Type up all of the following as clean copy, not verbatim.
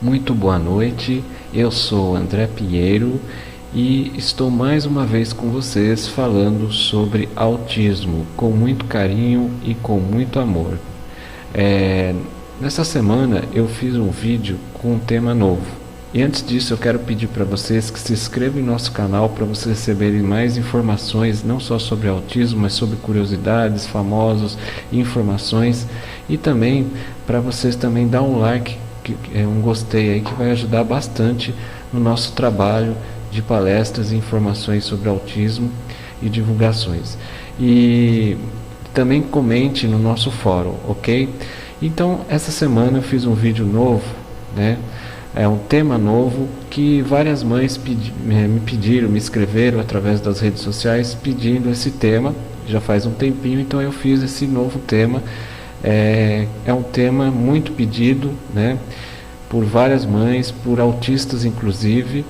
Muito boa noite, eu sou André Pinheiro e estou mais uma vez com vocês falando sobre autismo com muito carinho e com muito amor. Nessa semana eu fiz um vídeo com um tema novo e antes disso eu quero pedir para vocês que se inscrevam em nosso canal para vocês receberem mais informações não só sobre autismo, mas sobre curiosidades, famosos, informações e também para vocês também dar um like, um gostei aí que vai ajudar bastante no nosso trabalho de palestras e informações sobre autismo e divulgações. E também comente no nosso fórum, ok? Então essa semana eu fiz um vídeo novo, né? É um tema novo que várias mães me pediram, me escreveram através das redes sociais pedindo esse tema, já faz um tempinho, então eu fiz esse novo tema. É um tema muito pedido, né, por várias mães, por autistas inclusive,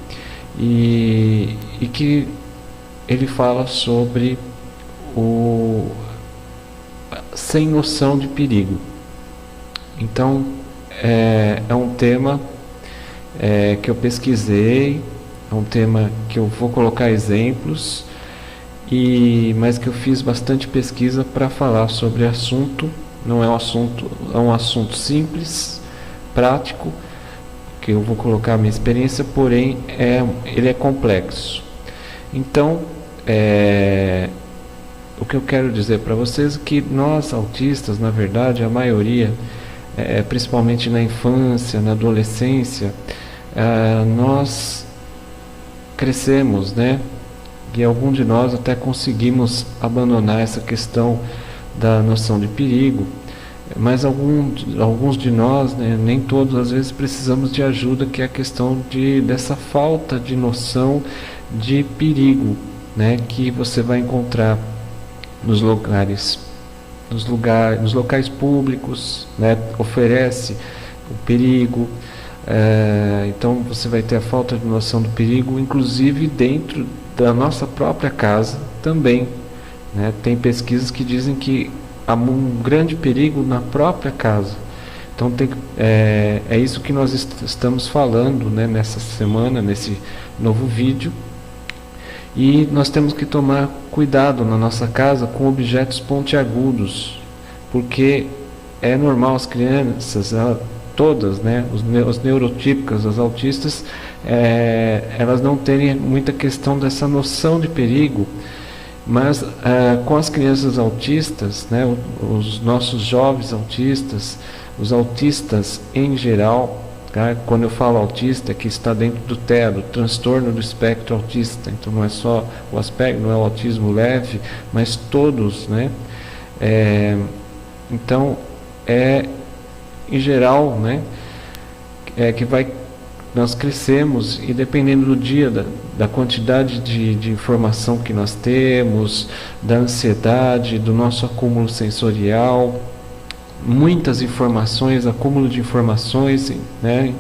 e que ele fala sobre o sem noção de perigo. Então é um tema que eu pesquisei, é um tema que eu vou colocar exemplos, mas que eu fiz bastante pesquisa para falar sobre assunto. Não é um assunto simples, prático, que eu vou colocar a minha experiência, porém ele é complexo. Então, o que eu quero dizer para vocês é que nós autistas, na verdade, a maioria, principalmente na infância, na adolescência, nós crescemos, né? E alguns de nós até conseguimos abandonar essa questão da noção de perigo, mas alguns de nós, né, nem todos, às vezes precisamos de ajuda, que é a questão dessa falta de noção de perigo, né, que você vai encontrar nos locais públicos, né, oferece o perigo. Então você vai ter a falta de noção do perigo, inclusive dentro da nossa própria casa também. Né? Tem pesquisas que dizem que há um grande perigo na própria casa. Então é isso que nós estamos falando, né, nessa semana, nesse novo vídeo. E nós temos que tomar cuidado na nossa casa com objetos pontiagudos, porque é normal as crianças, todas, né, os neurotípicas, as autistas, elas não terem muita questão dessa noção de perigo. Mas com as crianças autistas, né, os nossos jovens autistas, os autistas em geral, tá? Quando eu falo autista, é que está dentro do TEA, do transtorno do espectro autista. Então não é só o aspecto, não é o autismo leve, mas todos, né? Então em geral, né, nós crescemos e dependendo do dia, da quantidade de informação que nós temos, da ansiedade, do nosso acúmulo sensorial, muitas informações, acúmulo de informações, né,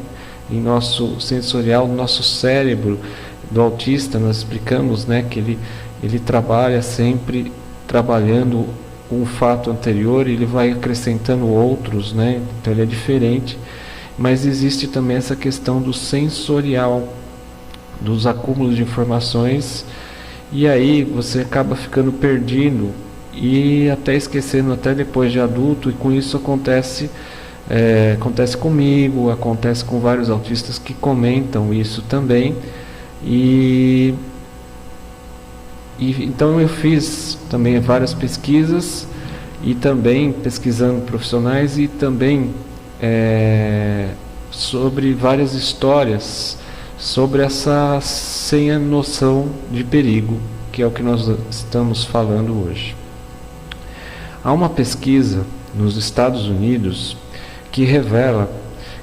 em nosso sensorial, no nosso cérebro do autista, nós explicamos, né, que ele trabalha sempre trabalhando um fato anterior e ele vai acrescentando outros, né, então ele é diferente. Mas existe também essa questão do sensorial, dos acúmulos de informações, e aí você acaba ficando perdido e até esquecendo até depois de adulto, e com isso acontece comigo, acontece com vários autistas que comentam isso também. Então eu fiz também várias pesquisas, e também pesquisando profissionais, e também sobre várias histórias sobre essa sem a noção de perigo, que é o que nós estamos falando hoje. Há uma pesquisa nos Estados Unidos que revela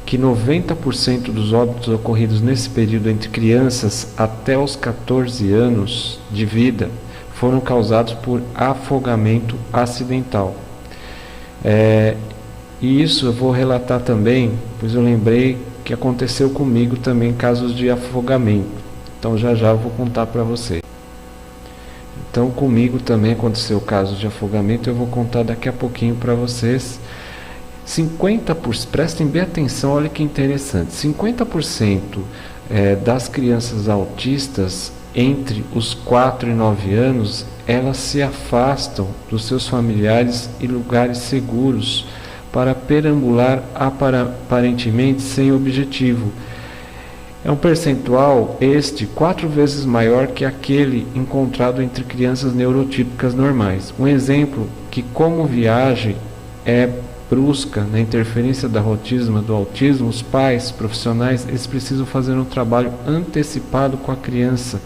que 90% dos óbitos ocorridos nesse período entre crianças até os 14 anos de vida foram causados por afogamento acidental. E isso eu vou relatar também, pois eu lembrei que aconteceu comigo também casos de afogamento. Então já eu vou contar para você. Então comigo também aconteceu casos de afogamento, eu vou contar daqui a pouquinho para vocês. prestem bem atenção, olha que interessante, 50% das crianças autistas entre os 4 e 9 anos, elas se afastam dos seus familiares e lugares seguros para perambular aparentemente sem objetivo. É um percentual 4 vezes maior que aquele encontrado entre crianças neurotípicas normais. Um exemplo que, como viagem é brusca na interferência do autismo, os pais profissionais eles precisam fazer um trabalho antecipado com a criança,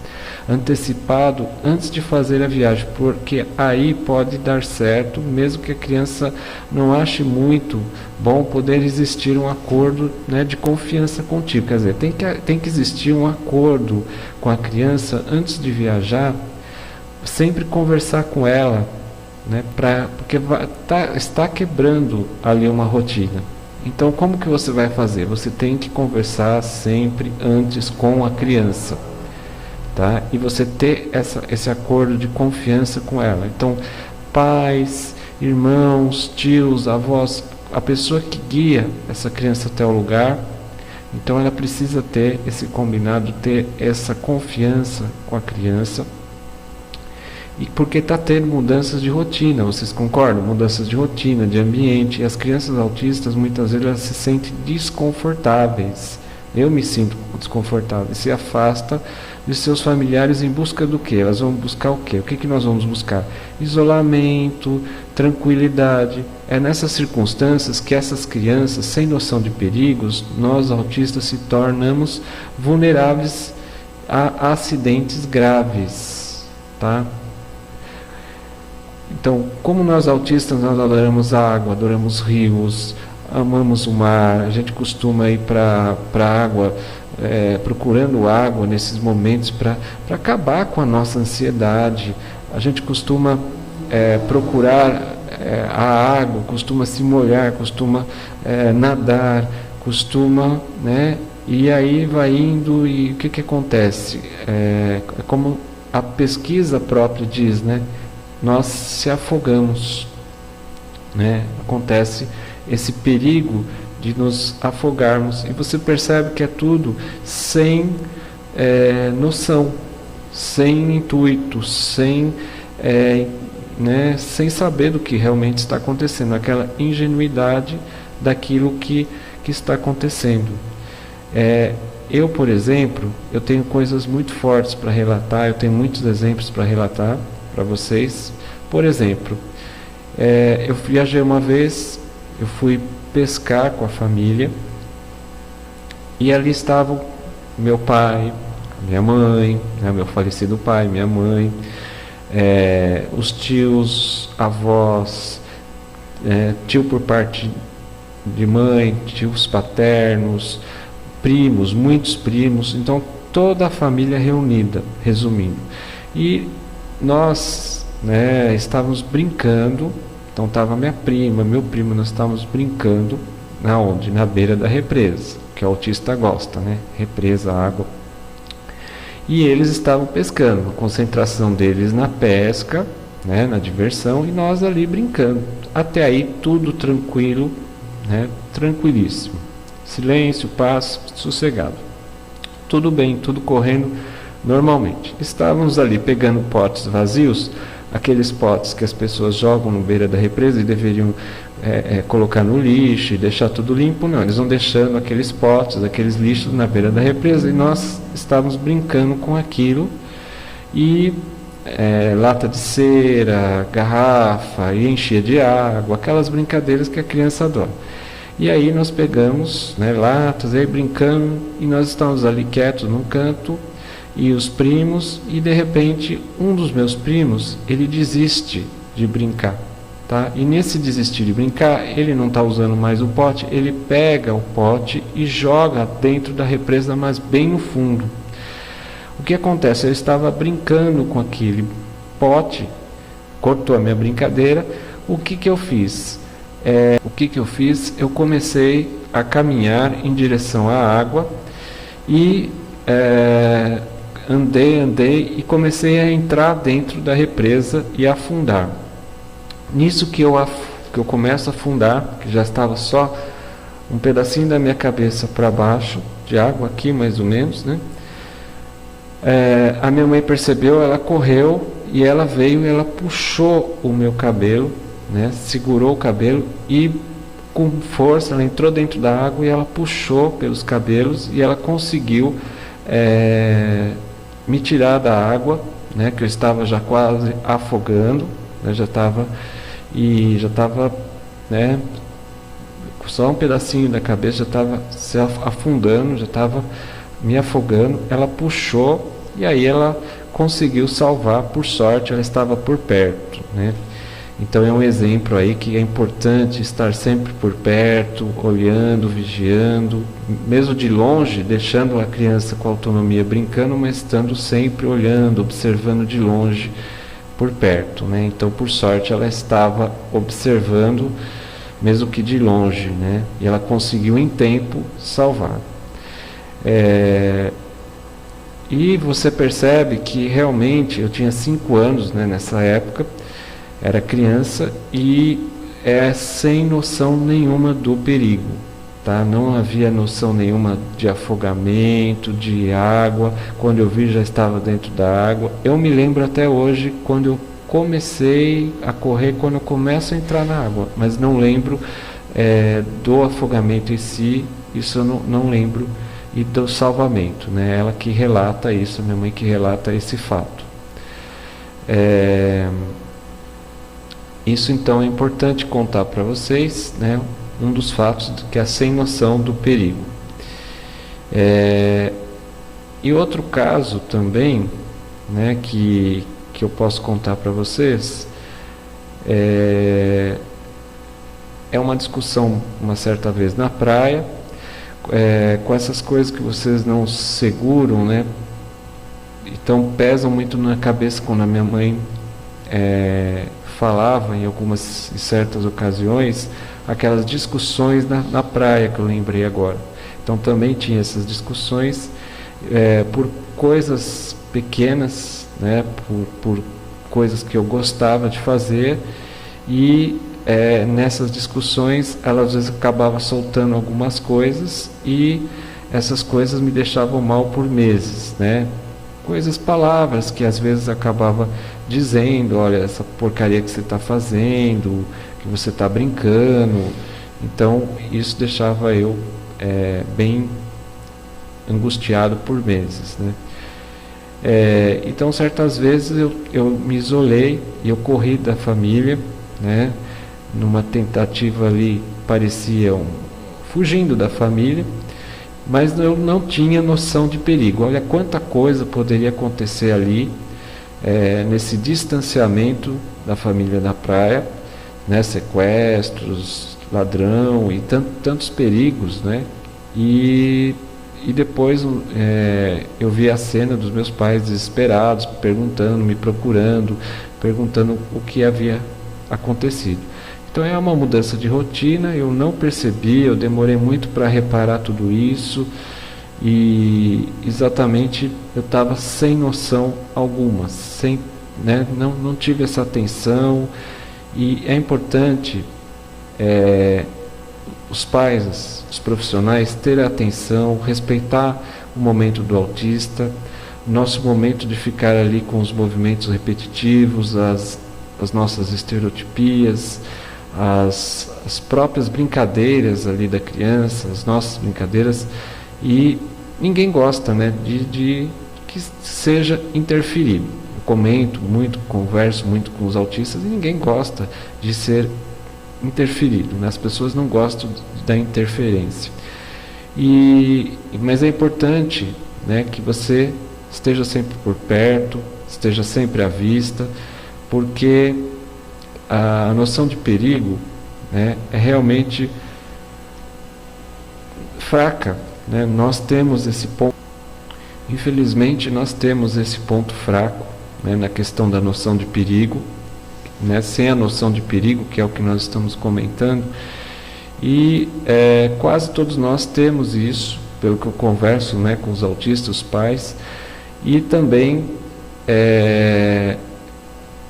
antecipado antes de fazer a viagem, porque aí pode dar certo, mesmo que a criança não ache muito bom, poder existir um acordo, né, de confiança contigo. Quer dizer, tem que existir um acordo com a criança antes de viajar, sempre conversar com ela, né, porque está quebrando ali uma rotina. Então, como que você vai fazer? Você tem que conversar sempre antes com a criança, tá? E você ter esse acordo de confiança com ela. Então, pais, irmãos, tios, avós, a pessoa que guia essa criança até o lugar, então ela precisa ter esse combinado, ter essa confiança com a criança. E porque está tendo mudanças de rotina, vocês concordam? Mudanças de rotina, de ambiente. E as crianças autistas, muitas vezes, elas se sentem desconfortáveis. Eu me sinto desconfortável. Se afasta de seus familiares em busca do quê? Elas vão buscar o quê? O que nós vamos buscar? Isolamento, tranquilidade. É nessas circunstâncias que essas crianças, sem noção de perigos, nós autistas se tornamos vulneráveis a acidentes graves, tá? Então, como nós autistas, nós adoramos a água, adoramos rios, amamos o mar, a gente costuma ir para a água, procurando água nesses momentos para acabar com a nossa ansiedade. A gente costuma procurar a água, costuma se molhar, costuma nadar, costuma, né? E aí vai indo e o que acontece? Como a pesquisa própria diz, né? Nós se afogamos, né? Acontece esse perigo de nos afogarmos, e você percebe que é tudo sem noção, sem intuito, sem saber do que realmente está acontecendo, aquela ingenuidade daquilo que está acontecendo. Eu, por exemplo, eu tenho coisas muito fortes para relatar, eu tenho muitos exemplos para relatar para vocês. Por exemplo, eu viajei uma vez, eu fui pescar com a família, e ali estavam meu pai, minha mãe, né, meu falecido pai, minha mãe, os tios, avós, tio por parte de mãe, tios paternos, primos, muitos primos, então toda a família reunida, resumindo. E nós, né, estávamos brincando, então estava minha prima, meu primo, nós estávamos brincando, onde? Na beira da represa, que o autista gosta, né? Represa, água. E eles estavam pescando, a concentração deles na pesca, né, na diversão, e nós ali brincando. Até aí tudo tranquilo, né, tranquilíssimo. Silêncio, paz, sossegado. Tudo bem, tudo correndo normalmente. Estávamos ali pegando potes vazios, aqueles potes que as pessoas jogam no beira da represa e deveriam colocar no lixo e deixar tudo limpo. Não, eles vão deixando aqueles potes, aqueles lixos na beira da represa, e nós estávamos brincando com aquilo, e lata de cera, garrafa, e enchia de água, aquelas brincadeiras que a criança adora. E aí nós pegamos, né, latas, aí brincando, e nós estávamos ali quietos num canto, e os primos, e de repente um dos meus primos, ele desiste de brincar, tá? E nesse desistir de brincar, ele não está usando mais o pote, ele pega o pote e joga dentro da represa, mas bem no fundo. O que acontece? Eu estava brincando com aquele pote, cortou a minha brincadeira. O que eu fiz? Eu comecei a caminhar em direção à água, e andei e comecei a entrar dentro da represa e afundar. Nisso que eu que eu começo a afundar, que já estava só um pedacinho da minha cabeça para baixo, de água aqui mais ou menos, né? A minha mãe percebeu, ela correu e ela veio e ela puxou o meu cabelo, né? Segurou o cabelo e com força ela entrou dentro da água e ela puxou pelos cabelos e ela conseguiu me tirar da água, né? Que eu estava já quase afogando, né? Já estava, né? Só um pedacinho da cabeça já estava se afundando, já estava me afogando. Ela puxou e aí ela conseguiu salvar, por sorte ela estava por perto, né? Então é um exemplo aí que é importante estar sempre por perto, olhando, vigiando, mesmo de longe, deixando a criança com autonomia brincando, mas estando sempre olhando, observando de longe, por perto, né? Então, por sorte, ela estava observando, mesmo que de longe, né? E ela conseguiu em tempo salvar. E você percebe que realmente eu tinha 5 anos, né, nessa época, era criança e sem noção nenhuma do perigo, tá? Não havia noção nenhuma de afogamento, de água. Quando eu vi, já estava dentro da água. Eu me lembro até hoje quando eu comecei a correr, quando eu começo a entrar na água, mas não lembro do afogamento em si, isso eu não lembro, e do salvamento, né? Ela que relata isso, minha mãe que relata esse fato. Isso então é importante contar para vocês, né? Um dos fatos que é sem noção do perigo. E outro caso também, né, que eu posso contar para vocês, é uma discussão uma certa vez na praia, com essas coisas que vocês não seguram, né? Então pesam muito na cabeça quando a minha mãe falava em certas ocasiões, aquelas discussões na praia que eu lembrei agora. Então também tinha essas discussões por coisas pequenas, né? Por coisas que eu gostava de fazer, e nessas discussões ela às vezes acabava soltando algumas coisas e essas coisas me deixavam mal por meses, né? Palavras que às vezes acabava dizendo, olha, essa porcaria que você está fazendo, que você está brincando. Então isso deixava eu bem angustiado por meses, né? Então certas vezes eu me isolei e eu corri da família, né? Numa tentativa ali, fugindo da família, mas eu não tinha noção de perigo. Olha quanta coisa poderia acontecer ali, nesse distanciamento da família da praia, né? Sequestros, ladrão e tantos perigos, né? E depois eu vi a cena dos meus pais desesperados, me procurando, perguntando o que havia acontecido. Então é uma mudança de rotina, eu não percebi, eu demorei muito para reparar tudo isso, e exatamente eu estava sem noção alguma, né, não tive essa atenção. E é importante os pais, os profissionais terem atenção, respeitar o momento do autista, nosso momento de ficar ali com os movimentos repetitivos, as nossas estereotipias, as próprias brincadeiras ali da criança, as nossas brincadeiras, e ninguém gosta, né, de que seja interferido. Eu comento muito, converso muito com os autistas e ninguém gosta de ser interferido, né? As pessoas não gostam da interferência. Mas é importante, né, que você esteja sempre por perto, esteja sempre à vista, porque a noção de perigo, né, é realmente fraca, né? Nós temos esse ponto, infelizmente nós temos esse ponto fraco, né, na questão da noção de perigo, né? Sem a noção de perigo, que é o que nós estamos comentando, e quase todos nós temos isso, pelo que eu converso, né, com os autistas, os pais. E também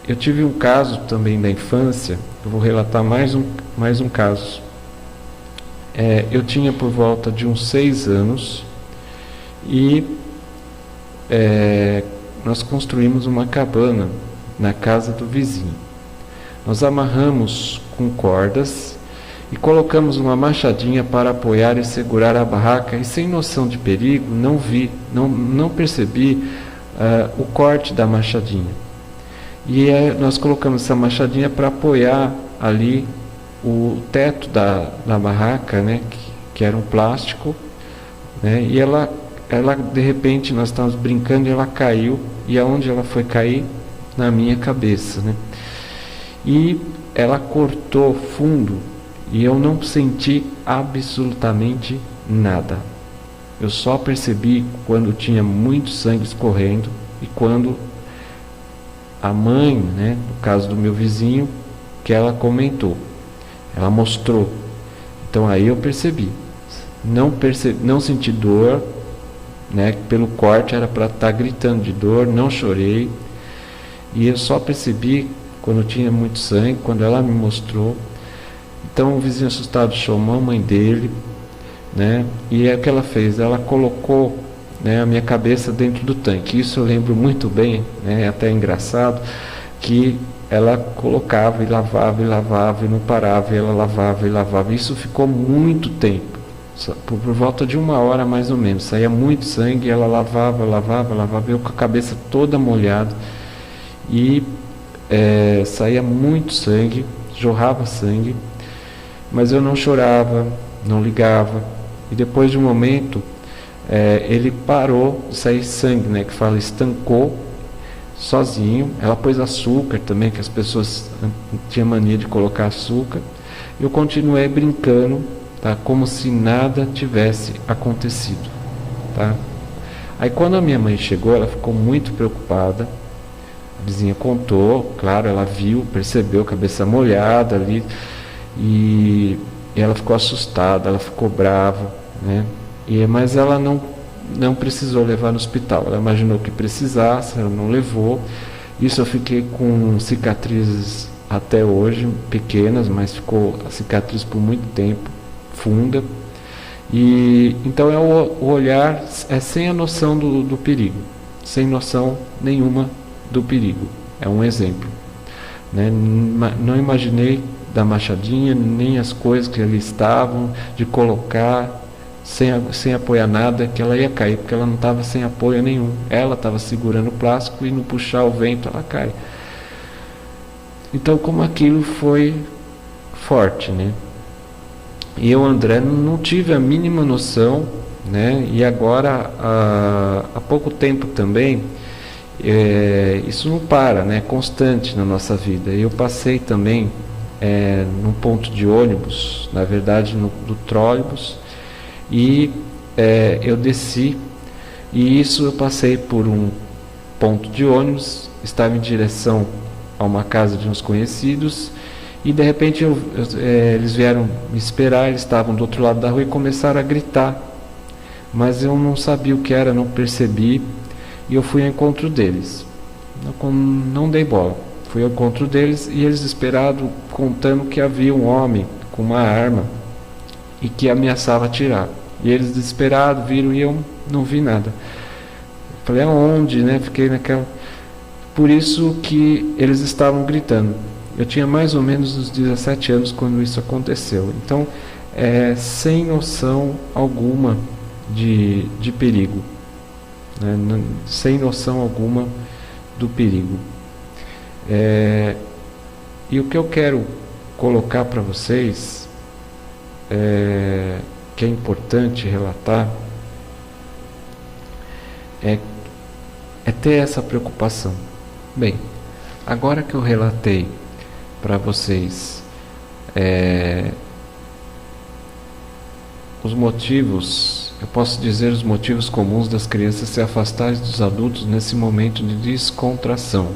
eu tive um caso também da infância, Eu vou relatar mais um caso. Eu tinha por volta de uns 6 anos e nós construímos uma cabana na casa do vizinho. Nós amarramos com cordas e colocamos uma machadinha para apoiar e segurar a barraca, e sem noção de perigo, não percebi o corte da machadinha. E nós colocamos essa machadinha para apoiar ali o teto da barraca, né, que era um plástico, né, e ela de repente nós estávamos brincando e ela caiu, e aonde ela foi cair? Na minha cabeça, né? E ela cortou fundo e eu não senti absolutamente nada. Eu só percebi quando tinha muito sangue escorrendo e quando a mãe, né, no caso do meu vizinho, que ela comentou, ela mostrou. Então aí eu percebi. Não senti dor, né, pelo corte era para estar gritando de dor, não chorei. E eu só percebi quando tinha muito sangue, quando ela me mostrou. Então o vizinho assustado chamou a mãe dele, né? E o que ela fez? Ela colocou, né, a minha cabeça dentro do tanque. Isso eu lembro muito bem, né? É até engraçado, que ela colocava e lavava e não parava, e ela lavava e lavava. Isso ficou muito tempo, por volta de 1 hora mais ou menos. Saía muito sangue, ela lavava, eu com a cabeça toda molhada. E saía muito sangue, jorrava sangue, mas eu não chorava, não ligava. E depois de um momento, ele parou de sair sangue, né, que fala, estancou sozinho. Ela pôs açúcar também, que as pessoas tinham mania de colocar açúcar. Eu continuei brincando, tá, como se nada tivesse acontecido, tá? Aí quando a minha mãe chegou, ela ficou muito preocupada. A vizinha contou, claro, ela viu, percebeu, cabeça molhada ali, e ela ficou assustada, ela ficou brava, né? Mas ela não precisou levar no hospital. Ela imaginou que precisasse, ela não levou. Isso eu fiquei com cicatrizes até hoje, pequenas, mas ficou a cicatriz por muito tempo, funda. E então o olhar sem a noção do perigo, sem noção nenhuma do perigo. É um exemplo, né? Não imaginei da machadinha, nem as coisas que ali estavam, de colocar sem apoiar nada, que ela ia cair, porque ela não estava sem apoio nenhum. Ela estava segurando o plástico e no puxar o vento ela cai. Então, como aquilo foi forte, né? E eu, André, não tive a mínima noção, né? E agora, há pouco tempo também, isso não para, né? É constante na nossa vida. Eu passei também num ponto de ônibus, na verdade do trólebus, e eu desci, e isso eu passei por um ponto de ônibus, estava em direção a uma casa de uns conhecidos, e de repente eles vieram me esperar, eles estavam do outro lado da rua e começaram a gritar, mas eu não sabia o que era, não percebi, e eu fui ao encontro deles. Não dei bola, fui ao encontro deles, e eles desesperados, contando que havia um homem com uma arma e que ameaçava atirar. E eles desesperados viram, e eu não vi nada. Falei, aonde, né? Fiquei naquela... Por isso que eles estavam gritando. Eu tinha mais ou menos uns 17 anos quando isso aconteceu. Então, sem noção alguma de perigo, né? Sem noção alguma do perigo. E o que eu quero colocar para vocês, que é importante relatar, é ter essa preocupação. Bem, agora que eu relatei para vocês os motivos, eu posso dizer os motivos comuns das crianças se afastarem dos adultos nesse momento de descontração,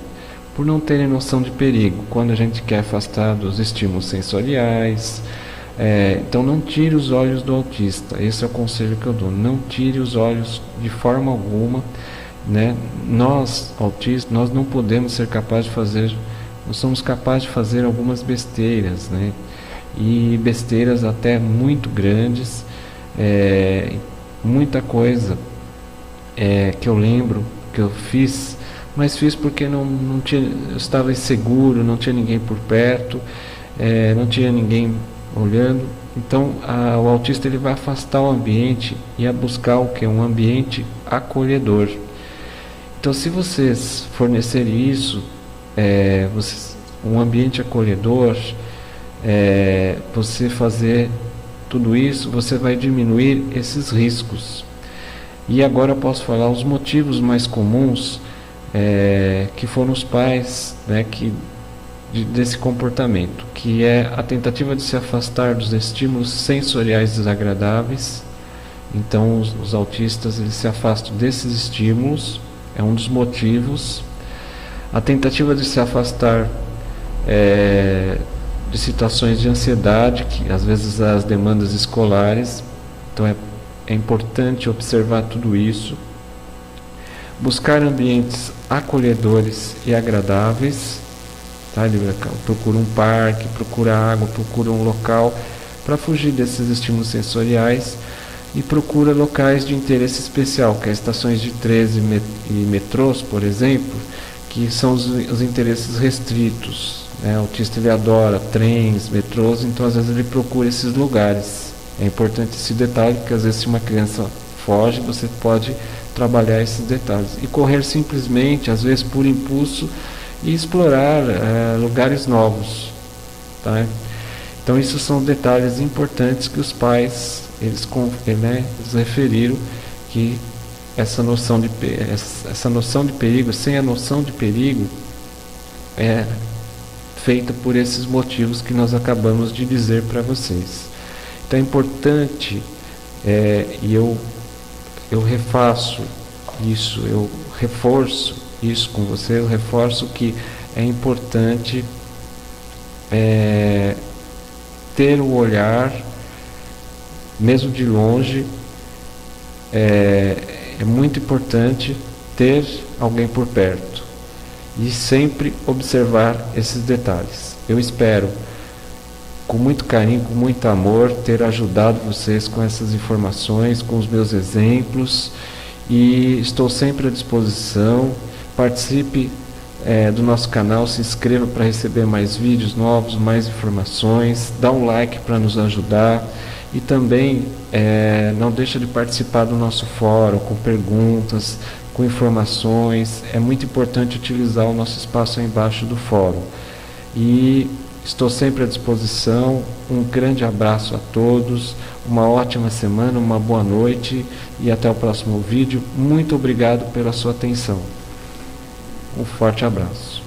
por não terem noção de perigo, quando a gente quer afastar dos estímulos sensoriais. Então não tire os olhos do autista, esse é o conselho que eu dou, não tire os olhos de forma alguma, né? Nós, autistas, nós não podemos ser capazes de fazer nós somos capazes de fazer algumas besteiras, né? E besteiras até muito grandes, muita coisa que eu lembro que eu fiz, mas fiz porque não tinha, eu estava inseguro, não tinha ninguém por perto, não tinha ninguém olhando. Então o autista ele vai afastar o ambiente e a buscar o que? Um ambiente acolhedor. Então, se vocês fornecerem isso, um ambiente acolhedor, você fazer tudo isso, você vai diminuir esses riscos. E agora eu posso falar os motivos mais comuns que foram os pais, né, desse comportamento, que é a tentativa de se afastar dos estímulos sensoriais desagradáveis. Então os autistas eles se afastam desses estímulos, é um dos motivos. A tentativa de se afastar de situações de ansiedade, que às vezes as demandas escolares. Então é importante observar tudo isso. Buscar ambientes acolhedores e agradáveis, tá? Ele procura um parque, procura água, procura um local para fugir desses estímulos sensoriais e procura locais de interesse especial, que é estações de trens e metrôs, por exemplo, que são os interesses restritos, né? O autista ele adora trens, metrôs, então às vezes ele procura esses lugares. É importante esse detalhe, porque às vezes se uma criança foge, você pode trabalhar esses detalhes e correr simplesmente, às vezes por impulso, e explorar lugares novos, tá? Então isso são detalhes importantes que os pais eles referiram, que essa noção de perigo, sem a noção de perigo, é feita por esses motivos que nós acabamos de dizer para vocês. Então é importante, e eu refaço isso, eu reforço isso com você, eu reforço que é importante ter o olhar, mesmo de longe, é muito importante ter alguém por perto e sempre observar esses detalhes. Eu espero, com muito carinho, com muito amor, ter ajudado vocês com essas informações, com os meus exemplos, e estou sempre à disposição. Participe do nosso canal, se inscreva para receber mais vídeos novos, mais informações, dá um like para nos ajudar, e também não deixa de participar do nosso fórum com perguntas, com informações. É muito importante utilizar o nosso espaço aí embaixo do fórum. E estou sempre à disposição. Um grande abraço a todos, uma ótima semana, uma boa noite e até o próximo vídeo. Muito obrigado pela sua atenção. Um forte abraço.